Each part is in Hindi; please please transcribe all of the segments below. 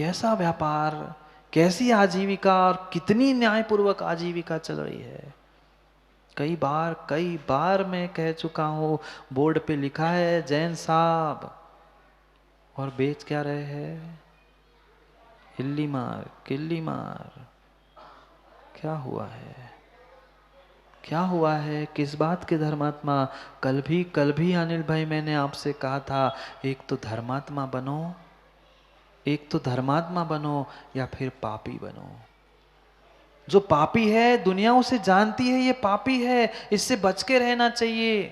कैसा व्यापार, कैसी आजीविका और कितनी न्यायपूर्वक आजीविका चल रही है। कई बार मैं कह चुका हूं, बोर्ड पे लिखा है जैन साहब, और बेच क्या रहे हैं? हिल्ली मार किल्ली मार। क्या हुआ है? क्या हुआ है? किस बात के धर्मात्मा? कल भी अनिल भाई मैंने आपसे कहा था, एक तो धर्मात्मा बनो, एक तो धर्मात्मा बनो या फिर पापी बनो। जो पापी है दुनिया उसे जानती है, ये पापी है, इससे बच के रहना चाहिए।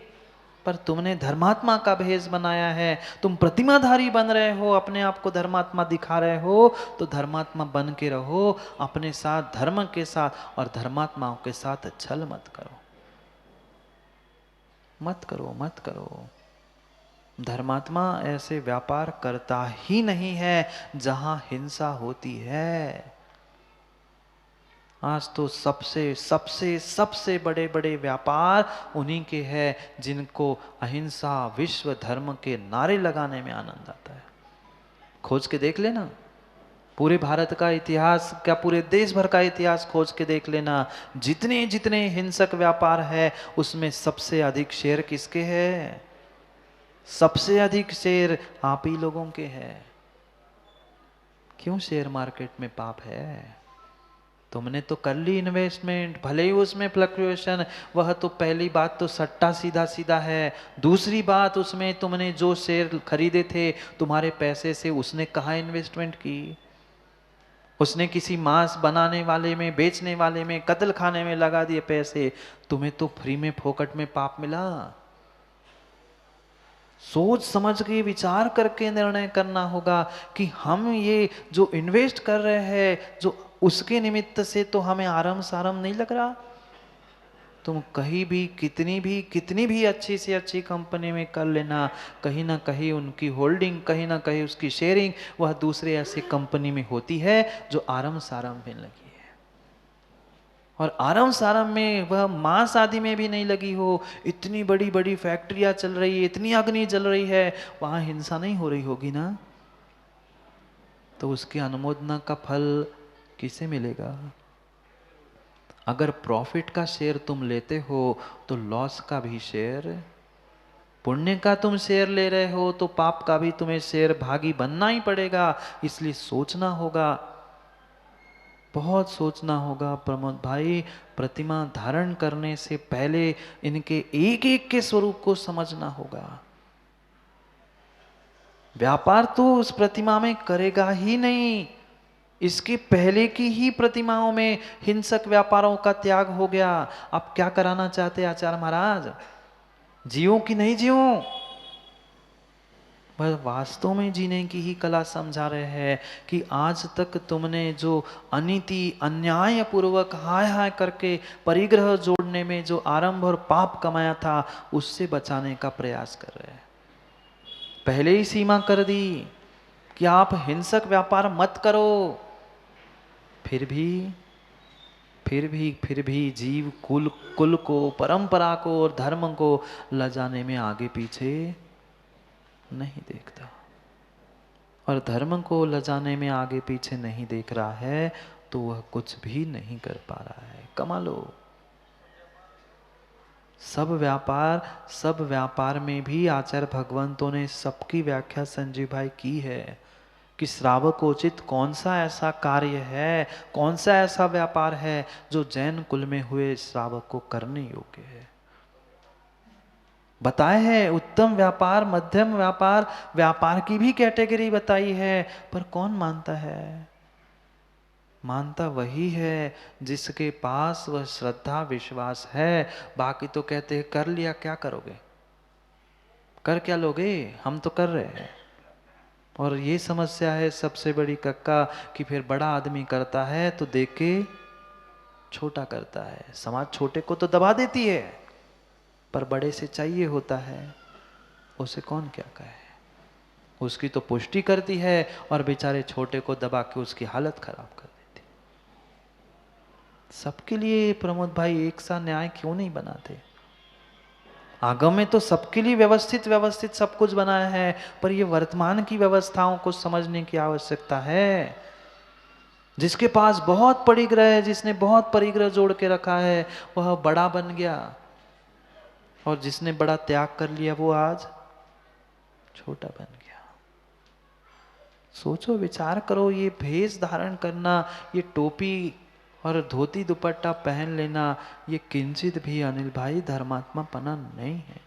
पर तुमने धर्मात्मा का भेष बनाया है, तुम प्रतिमाधारी बन रहे हो, अपने आप को धर्मात्मा दिखा रहे हो, तो धर्मात्मा बन के रहो अपने साथ, धर्म के साथ, और धर्मात्माओं के साथ छल मत करो, मत करो, मत करो। धर्मात्मा ऐसे व्यापार करता ही नहीं है जहां हिंसा होती है। आज तो सबसे सबसे सबसे बड़े बड़े व्यापार उन्हीं के हैं जिनको अहिंसा विश्व धर्म के नारे लगाने में आनंद आता है। खोज के देख लेना, पूरे भारत का इतिहास, क्या पूरे देश भर का इतिहास खोज के देख लेना। जितने जितने हिंसक व्यापार है उसमें सबसे अधिक शेयर किसके हैं? सबसे अधिक शेयर आप ही लोगों के हैं। क्यों शेयर मार्केट में पाप है? तुमने तो कर ली इन्वेस्टमेंट, भले ही उसमें फ्लक्चुएशन, वह तो पहली बात तो सट्टा सीधा सीधा है। दूसरी बात, उसमें तुमने जो शेयर खरीदे थे तुम्हारे पैसे से, उसने कहाँ इन्वेस्टमेंट की? उसने किसी मांस बनाने वाले में, बेचने वाले में, कत्ल खाने में लगा दिए पैसे। तुम्हें तो फ्री में फोकट में पाप मिला। सोच समझ के विचार करके निर्णय करना होगा कि हम ये जो इन्वेस्ट कर रहे हैं, जो उसके निमित्त से तो हमें आराम साराम नहीं लग रहा। तुम कहीं भी कितनी भी अच्छी से अच्छी कंपनी में कर लेना, कहीं ना कहीं उनकी होल्डिंग, कहीं ना कहीं उसकी शेयरिंग वह दूसरे ऐसे कंपनी में होती है जो आराम साराम में लगी है। और आराम साराम में वह मांस आदि में भी नहीं लगी हो, इतनी बड़ी बड़ी फैक्ट्रियां चल रही है, इतनी अग्नि जल रही है, वहां हिंसा नहीं हो रही होगी ना? तो उसकी अनुमोदना का फल किसे मिलेगा? अगर प्रॉफिट का शेयर तुम लेते हो तो लॉस का भी शेयर, पुण्य का तुम शेयर ले रहे हो तो पाप का भी तुम्हें शेयर भागी बनना ही पड़ेगा। इसलिए सोचना होगा, बहुत सोचना होगा प्रमोद भाई। प्रतिमा धारण करने से पहले इनके एक एक के स्वरूप को समझना होगा। व्यापार तो उस प्रतिमा में करेगा ही नहीं, इसके पहले की ही प्रतिमाओं में हिंसक व्यापारों का त्याग हो गया। आप क्या कराना चाहते आचार्य महाराज? जियो कि नहीं जियो? वह वास्तव में जीने की ही कला समझा रहे हैं कि आज तक तुमने जो अनीति अन्याय पूर्वक हाय हाय करके परिग्रह जोड़ने में जो आरंभ और पाप कमाया था, उससे बचाने का प्रयास कर रहे हैं। पहले ही सीमा कर दी कि आप हिंसक व्यापार मत करो, फिर भी जीव कुल को, परंपरा को और धर्म को लजाने में आगे पीछे नहीं देखता। और धर्म को लजाने में आगे पीछे नहीं देख रहा है तो वह कुछ भी नहीं कर पा रहा है। कमा लो। सब व्यापार में भी आचार्य भगवंतों ने सबकी व्याख्या संजीव भाई की है कि श्रावकोचित कौन सा ऐसा कार्य है, कौन सा ऐसा व्यापार है जो जैन कुल में हुए श्रावक को करने योग्य है। बताए हैं उत्तम व्यापार, मध्यम व्यापार, व्यापार की भी कैटेगरी बताई है। पर कौन मानता है? मानता वही है जिसके पास वह श्रद्धा विश्वास है। बाकी तो कहते हैं कर लिया, क्या करोगे, कर क्या लोगे, हम तो कर रहे हैं। और ये समस्या है सबसे बड़ी कक्का कि फिर बड़ा आदमी करता है तो देख के छोटा करता है। समाज छोटे को तो दबा देती है, पर बड़े से चाहिए होता है, उसे कौन क्या कहे। उसकी तो पुष्टि करती है और बेचारे छोटे को दबा के उसकी हालत खराब कर देती। सबके लिए प्रमोद भाई एक सा न्याय क्यों नहीं बनाते? आगम में तो सबके लिए व्यवस्थित व्यवस्थित सब कुछ बनाया है, पर ये वर्तमान की व्यवस्थाओं को समझने की आवश्यकता है। जिसके पास बहुत परिग्रह है, जिसने बहुत परिग्रह जोड़ के रखा है, वह बड़ा बन गया, और जिसने बड़ा त्याग कर लिया वो आज छोटा बन गया। सोचो, विचार करो, ये भेष धारण करना, ये टोपी और धोती दुपट्टा पहन लेना, ये किंचित भी अनिल भाई धर्मात्मा पना नहीं है।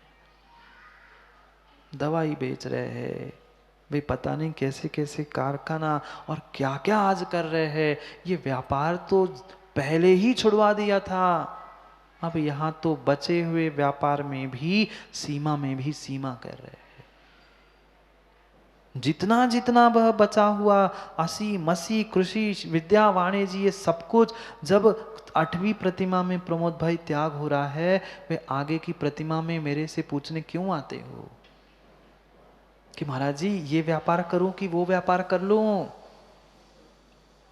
दवाई बेच रहे हैं वे, पता नहीं कैसे कैसे कारखाना और क्या क्या आज कर रहे हैं। ये व्यापार तो पहले ही छुड़वा दिया था, अब यहाँ तो बचे हुए व्यापार में भी सीमा कर रहे हैं। जितना जितना वह बचा हुआ असी मसी कृषि विद्या वाणिज्य ये सब कुछ, जब 8वीं प्रतिमा में प्रमोद भाई त्याग हो रहा है, वे आगे की प्रतिमा में मेरे से पूछने क्यों आते हो कि महाराज जी ये व्यापार करूं कि वो व्यापार कर लूं?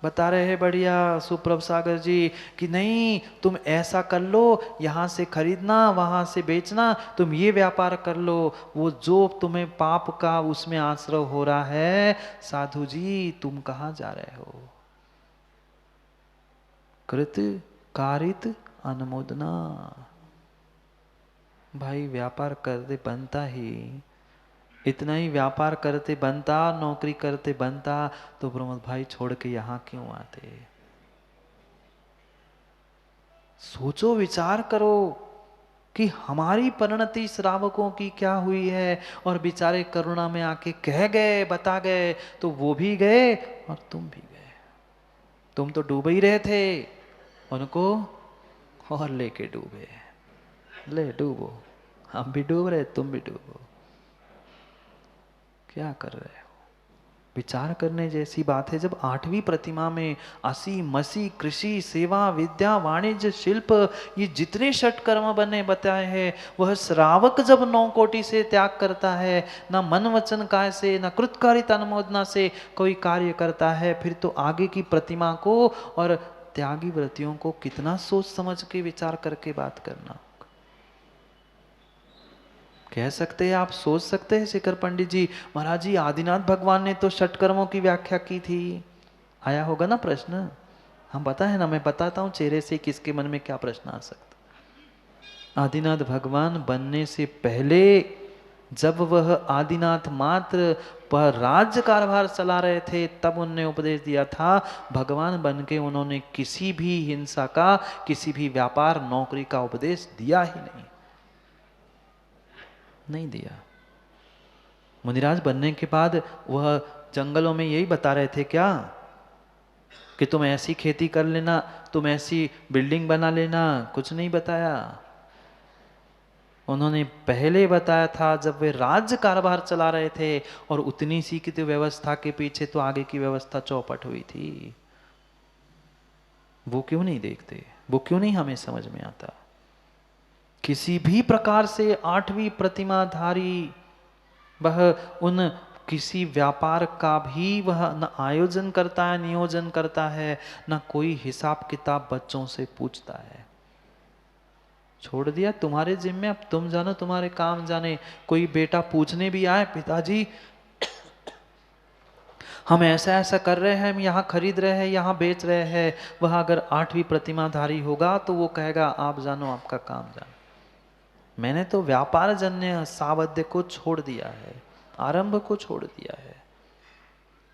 बता रहे हैं बढ़िया सुप्रभ सागर जी कि नहीं, तुम ऐसा कर लो, यहां से खरीदना वहां से बेचना, तुम ये व्यापार कर लो। वो जो तुम्हें पाप का उसमें आश्रय हो रहा है, साधु जी तुम कहां जा रहे हो? कृत कारित अनुमोदना। भाई व्यापार करते बनता ही, इतना ही व्यापार करते बनता, नौकरी करते बनता, तो प्रमोद भाई छोड़ के यहां क्यों आते? सोचो, विचार करो कि हमारी परिणति श्रावकों की क्या हुई है, और बेचारे करुणा में आके कह गए, बता गए, तो वो भी गए और तुम भी गए। तुम तो डूबे ही रहे थे, उनको और लेके डूबे। ले डूबो, हम भी डूब रहे, तुम भी डूबो। क्या कर रहे हो? विचार करने जैसी बात है। जब 8वीं प्रतिमा में असी मसी कृषि सेवा विद्या वाणिज्य शिल्प ये जितने षटकर्म बने बताए हैं, वह श्रावक जब 9 कोटि से त्याग करता है, ना मन वचन काय से ना कृतकारित अनुमोदना से कोई कार्य करता है, फिर तो आगे की प्रतिमा को और त्यागी व्रतियों को कितना सोच समझ के विचार करके बात करना। कह सकते हैं, आप सोच सकते हैं शेखर पंडित जी, महाराज जी आदिनाथ भगवान ने तो षटकर्मों की व्याख्या की थी। आया होगा ना प्रश्न? हम पता है ना, मैं बताता हूं चेहरे से किसके मन में क्या प्रश्न आ सकता। आदिनाथ भगवान बनने से पहले जब वह आदिनाथ मात्र पर राज्य कारभार चला रहे थे, तब उन्होंने उपदेश दिया था। भगवान बन के उन्होंने किसी भी हिंसा का, किसी भी व्यापार नौकरी का उपदेश दिया ही नहीं दिया। मुनिराज बनने के बाद वह जंगलों में यही बता रहे थे क्या कि तुम ऐसी खेती कर लेना, तुम ऐसी बिल्डिंग बना लेना? कुछ नहीं बताया। उन्होंने पहले बताया था जब वे राज्य कारोबार चला रहे थे, और उतनी सी की तो व्यवस्था के पीछे तो आगे की व्यवस्था चौपट हुई थी। वो क्यों नहीं देखते? वो क्यों नहीं हमें समझ में आता? किसी भी प्रकार से 8वीं प्रतिमाधारी वह उन किसी व्यापार का भी वह न आयोजन करता है, नियोजन करता है, न कोई हिसाब किताब बच्चों से पूछता है। छोड़ दिया तुम्हारे जिम्मे, अब तुम जानो, तुम्हारे काम जाने। कोई बेटा पूछने भी आए, पिताजी हम ऐसा ऐसा कर रहे हैं, हम यहाँ खरीद रहे हैं, यहाँ बेच रहे हैं, वह अगर 8वीं प्रतिमाधारी होगा तो वो कहेगा आप जानो, आपका काम जानो। मैंने तो व्यापार जन्य सावध्य को छोड़ दिया है, आरंभ को छोड़ दिया है।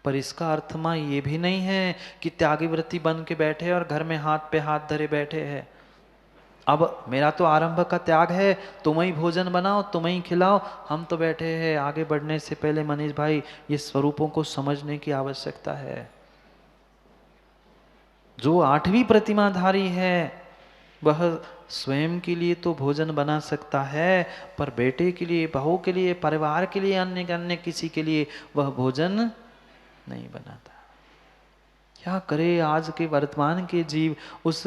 पर इसका अर्थमा ये भी नहीं है कि त्यागी व्रती बन के बैठे और घर में हाथ पे हाथ धरे बैठे हैं। अब मेरा तो आरंभ का त्याग है, तुम ही भोजन बनाओ, तुम ही खिलाओ, हम तो बैठे हैं। आगे बढ़ने से पहले मनीष भाई, ये स्वरूपों को समझने की आवश्यकता है। जो 8वीं प्रतिमाधारी है वह स्वयं के लिए तो भोजन बना सकता है, पर बेटे के लिए, बहू के लिए, परिवार के लिए, अन्य अन्य किसी के लिए वह भोजन नहीं बनाता। क्या करे आज के वर्तमान के जीव उस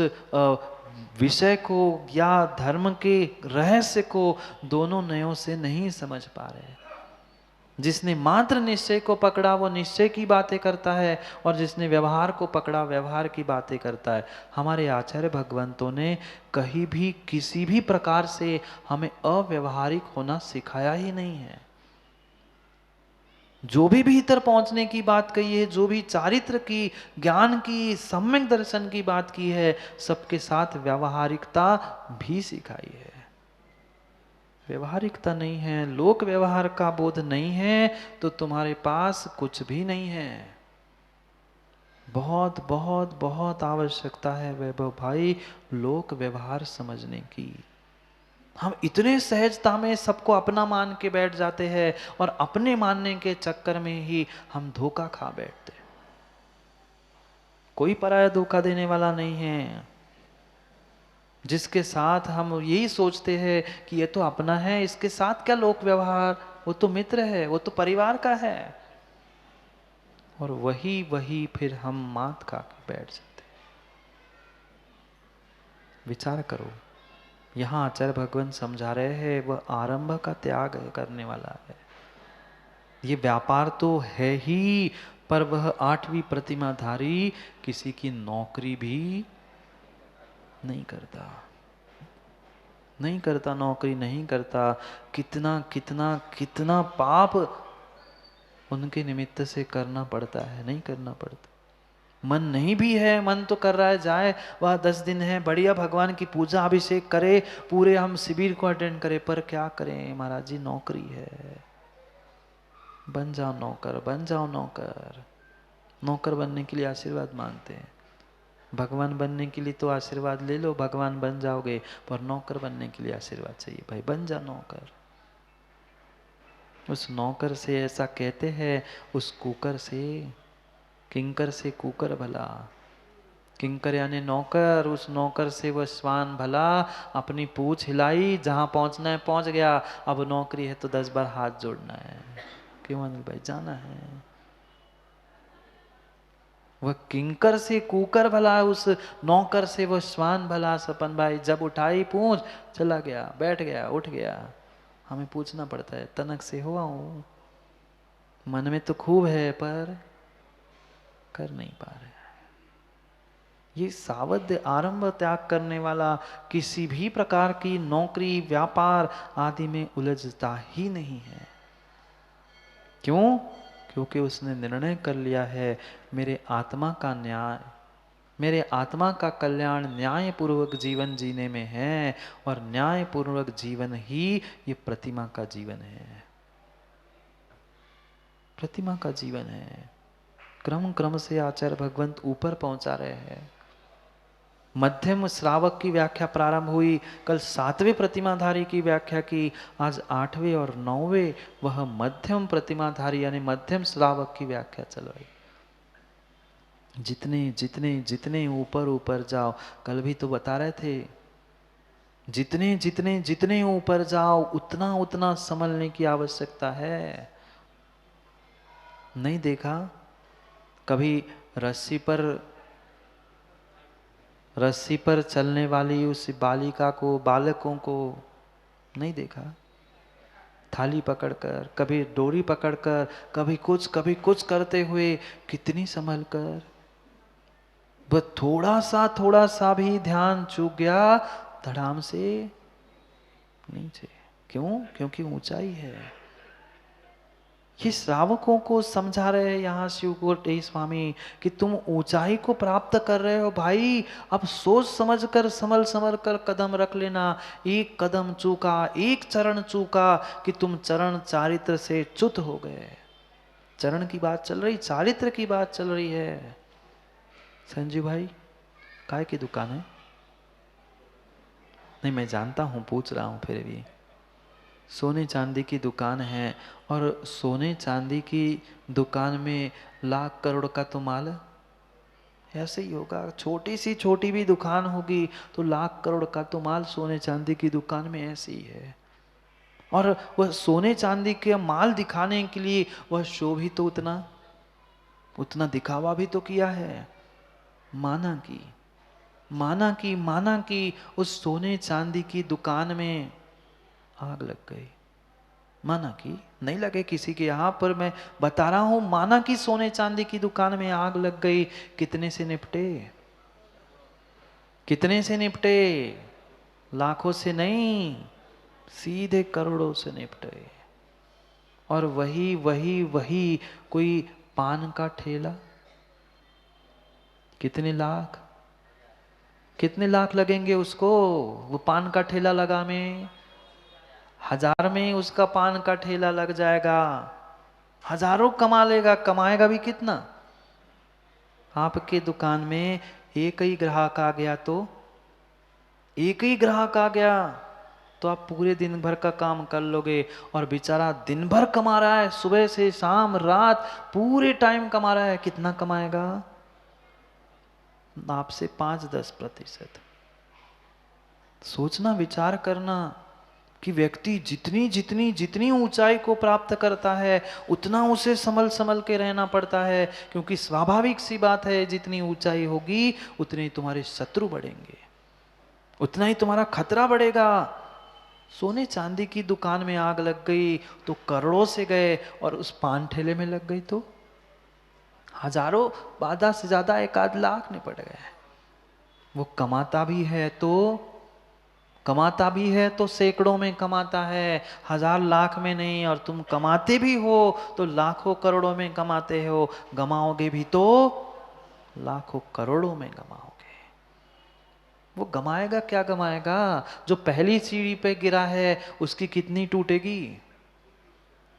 विषय को या धर्म के रहस्य को दोनों नयों से नहीं समझ पा रहे। जिसने मात्र निश्चय को पकड़ा वो निश्चय की बातें करता है, और जिसने व्यवहार को पकड़ा व्यवहार की बातें करता है। हमारे आचार्य भगवंतों ने कहीं भी किसी भी प्रकार से हमें अव्यवहारिक होना सिखाया ही नहीं है। जो भी भीतर पहुंचने की बात कही है, जो भी चारित्र की, ज्ञान की, सम्यक दर्शन की बात की है, सबके साथ व्यवहारिकता भी सिखाई है। व्यवहारिकता नहीं है, लोक व्यवहार का बोध नहीं है, तो तुम्हारे पास कुछ भी नहीं है। बहुत बहुत बहुत आवश्यकता है वैभव भाई लोक व्यवहार समझने की। हम इतने सहजता में सबको अपना मान के बैठ जाते हैं, और अपने मानने के चक्कर में ही हम धोखा खा बैठते। कोई पराया धोखा देने वाला नहीं है। जिसके साथ हम यही सोचते हैं कि ये तो अपना है, इसके साथ क्या लोक व्यवहार, वो तो मित्र है, वो तो परिवार का है, और वही वही फिर हम मात खा के बैठ जाते। विचार करो, यहाँ आचार्य भगवान समझा रहे हैं वह आरंभ का त्याग करने वाला है। ये व्यापार तो है ही, पर वह 8वीं प्रतिमाधारी किसी की नौकरी भी नहीं करता, नहीं करता, नौकरी नहीं करता। कितना कितना कितना पाप उनके निमित्त से करना पड़ता है, नहीं करना पड़ता। मन नहीं भी है, मन तो कर रहा है जाए, वह 10 दिन है, बढ़िया भगवान की पूजा अभिषेक करे, पूरे हम शिविर को अटेंड करें, पर क्या करें महाराज जी, नौकरी है। बन जाओ नौकर, बन जाओ नौकर। नौकर बनने के लिए आशीर्वाद मांगते हैं, भगवान बनने के लिए तो आशीर्वाद ले लो, भगवान बन जाओगे, पर नौकर बनने के लिए आशीर्वाद चाहिए, भाई बन जा नौकर। उस नौकर से ऐसा कहते हैं, उस कुकर से, किंकर से कुकर भला। किंकर यानी नौकर, उस नौकर से वह श्वान भला। अपनी पूंछ हिलाई, जहां पहुंचना है पहुंच गया। अब नौकरी है तो 10 बार हाथ जोड़ना है, क्यों अनिल भाई जाना है। वह किंकर से कुकर भला, उस नौकर से वह श्वान भला। सपन भाई जब उठाई पूंछ, चला गया, बैठ गया, उठ गया। हमें पूछना पड़ता है, तनक से हुआ हूं, मन में तो खूब है पर कर नहीं पा रहे। ये सावध आरंभ त्याग करने वाला किसी भी प्रकार की नौकरी, व्यापार आदि में उलझता ही नहीं है। क्यों? क्योंकि उसने निर्णय कर लिया है, मेरे आत्मा का न्याय, मेरे आत्मा का कल्याण न्याय पूर्वक जीवन जीने में है, और न्याय पूर्वक जीवन ही ये प्रतिमा का जीवन है। प्रतिमा का जीवन है। क्रम क्रम से आचार्य भगवंत ऊपर पहुंचा रहे हैं। मध्यम श्रावक की व्याख्या प्रारंभ हुई, कल 7वें प्रतिमाधारी की व्याख्या की, आज 8वें और 9वें वह मध्यम प्रतिमाधारी यानी मध्यम श्रावक की व्याख्या चल रही। जितने जितने जितने ऊपर ऊपर जाओ, कल भी तो बता रहे थे, जितने जितने जितने ऊपर जाओ उतना उतना संभलने की आवश्यकता है। नहीं देखा कभी रस्सी पर चलने वाली उस बालिका को, बालकों को नहीं देखा? थाली पकड़कर, कभी डोरी पकड़कर, कभी कुछ करते हुए, कितनी संभल कर। बस थोड़ा सा भी ध्यान चूक गया, धड़ाम से नीचे। क्यों? क्योंकि ऊंचाई है। ये श्रावकों को समझा रहे हैं यहाँ शिवकोटि स्वामी कि तुम ऊंचाई को प्राप्त कर रहे हो भाई, अब सोच समझ कर, संभल कर कदम रख लेना। एक कदम चूका, एक चरण चूका कि तुम चरण चारित्र से च्युत हो गए। चरण की बात चल रही, चारित्र की बात चल रही है। संजीव भाई काय की दुकान है? नहीं मैं जानता हूं, पूछ रहा हूं फिर भी। सोने चांदी की दुकान है, और सोने चांदी की दुकान में लाख करोड़ का तो माल ऐसे ही होगा। छोटी सी छोटी भी दुकान होगी तो लाख करोड़ का तो माल सोने चांदी की दुकान में ऐसे ही है। और वह सोने चांदी के माल दिखाने के लिए वह शो भी तो उतना दिखावा भी तो किया है। माना कि उस सोने चांदी की दुकान में आग लग गई। माना कि नहीं लगे किसी के, यहाँ पर मैं बता रहा हूं, माना कि सोने चांदी की दुकान में आग लग गई, कितने से निपटे? कितने से निपटे? लाखों से नहीं, सीधे करोड़ों से निपटे। और वही वही वही कोई पान का ठेला, कितने लाख, कितने लाख लगेंगे उसको? वो पान का ठेला लगा में 1000 में उसका पान का ठेला लग जाएगा, हजारों कमा लेगा। कमाएगा भी कितना? आपके दुकान में एक ही ग्राहक आ गया तो, एक ही ग्राहक आ गया तो आप पूरे दिन भर का काम कर लोगे। और बेचारा दिन भर कमा रहा है, सुबह से शाम रात पूरे टाइम कमा रहा है, कितना कमाएगा? आपसे 5-10%। सोचना, विचार करना कि व्यक्ति जितनी जितनी जितनी ऊंचाई को प्राप्त करता है उतना उसे संभल संभल के रहना पड़ता है, क्योंकि स्वाभाविक सी बात है, जितनी ऊंचाई होगी उतने ही तुम्हारे शत्रु बढ़ेंगे, उतना ही तुम्हारा खतरा बढ़ेगा। सोने चांदी की दुकान में आग लग गई तो करोड़ों से गए, और उस पान ठेले में लग गई तो हजारों, आधा से ज्यादा 1-8 लाख निपट गए। वो कमाता भी है तो सैकड़ों में कमाता है, 1000 लाख में नहीं। और तुम कमाते भी हो तो लाखों करोड़ों में कमाते हो, गमाओगे भी तो लाखों करोड़ों में गमाओगे। वो गमाएगा क्या गमाएगा? जो पहली सीढ़ी पे गिरा है उसकी कितनी टूटेगी?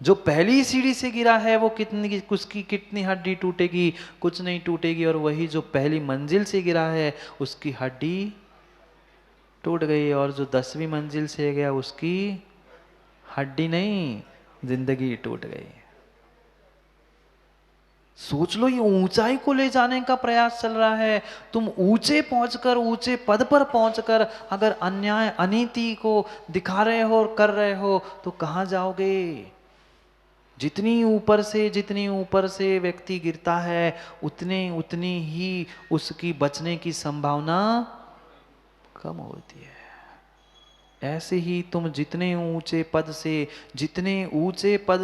जो पहली सीढ़ी से गिरा है वो कितनी, उसकी कितनी हड्डी टूटेगी? कुछ नहीं टूटेगी। और वही जो पहली मंजिल से गिरा है उसकी हड्डी टूट गई, और जो 10वीं मंजिल से गया उसकी हड्डी नहीं, जिंदगी टूट गई। सोच लो, ये ऊंचाई को ले जाने का प्रयास चल रहा है। तुम ऊंचे पहुंचकर, ऊंचे पद पर पहुंचकर अगर अन्याय अनीति को दिखा रहे हो और कर रहे हो तो कहां जाओगे? जितनी ऊपर से व्यक्ति गिरता है उतनी ही उसकी बचने की संभावना कम होती है। ऐसे ही तुम जितने ऊंचे पद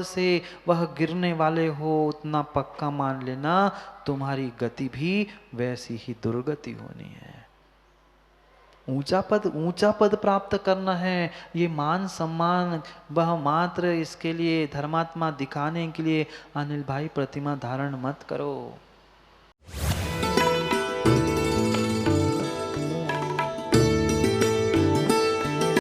से वह गिरने वाले हो, उतना पक्का मान लेना तुम्हारी गति भी वैसी ही दुर्गति होनी है। ऊंचा पद प्राप्त करना है, ये मान सम्मान वह मात्र इसके लिए धर्मात्मा दिखाने के लिए अनिल भाई प्रतिमा धारण मत करो।